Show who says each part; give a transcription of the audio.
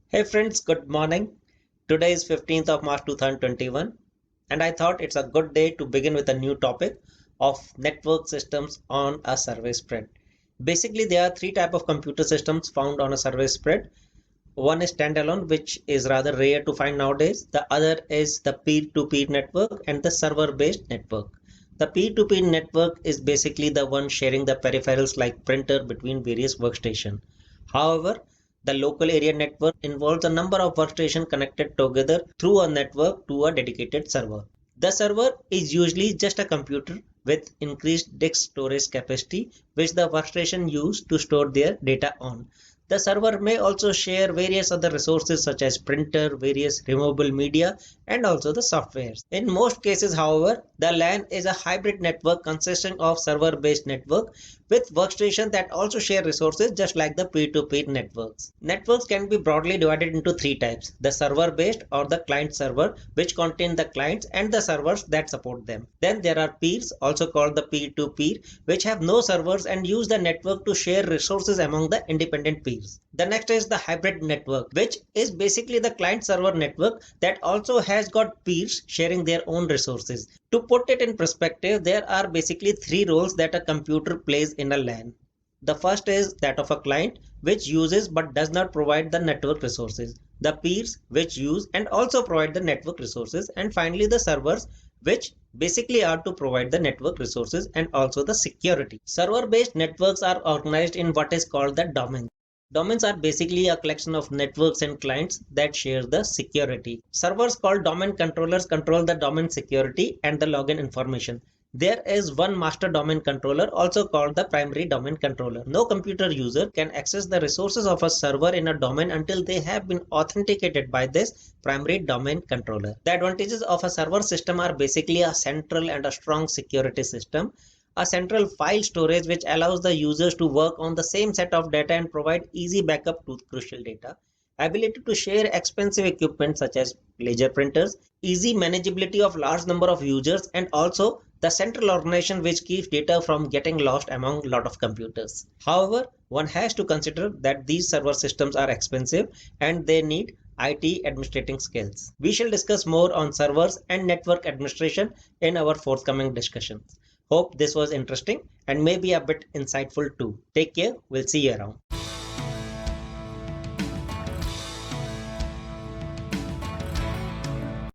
Speaker 1: Hey friends, good morning. Today is 15th of March 2021 and I thought it's a good day to begin with a new topic of network systems on a survey spread. Basically, there are three types of computer systems found on a survey spread. One is standalone, which is rather rare to find nowadays. The other is the peer-to-peer network and the server-based network. The peer-to-peer network is basically the one sharing the peripherals like printer between various workstations. However, the local area network involves a number of workstations connected together through a network to a dedicated server. The server is usually just a computer with increased disk storage capacity, which the workstation use to store their data on. The server may also share various other resources such as printer, various removable media, and also the softwares. In most cases, however, the LAN is a hybrid network consisting of server-based network with workstations that also share resources just like the peer-to-peer networks. Networks can be broadly divided into three types: the server-based or the client server, which contain the clients and the servers that support them. Then there are peers, also called the peer-to-peer, which have no servers and use the network to share resources among the independent peers. The next is the hybrid network, which is basically the client server network that also has got peers sharing their own resources. To put it in perspective, there are basically three roles that a computer plays in a LAN. The first is that of a client, which uses but does not provide the network resources. The peers, which use and also provide the network resources. And finally, the servers, which basically are to provide the network resources and also the security. Server-based networks are organized in what is called the domain. Domains are basically a collection of networks and clients that share the security. Servers called domain controllers control the domain security and the login information. There is one master domain controller, also called the primary domain controller. No computer user can access the resources of a server in a domain until they have been authenticated by this primary domain controller. The advantages of a server system are basically a central and a strong security system, a central file storage which allows the users to work on the same set of data and provide easy backup to crucial data, ability to share expensive equipment such as laser printers, easy manageability of large number of users, and also the central organization which keeps data from getting lost among a lot of computers. However, one has to consider that these server systems are expensive and they need IT administrating skills. We shall discuss more on servers and network administration in our forthcoming discussions. Hope this was interesting and maybe a bit insightful too. Take care. We'll see you around.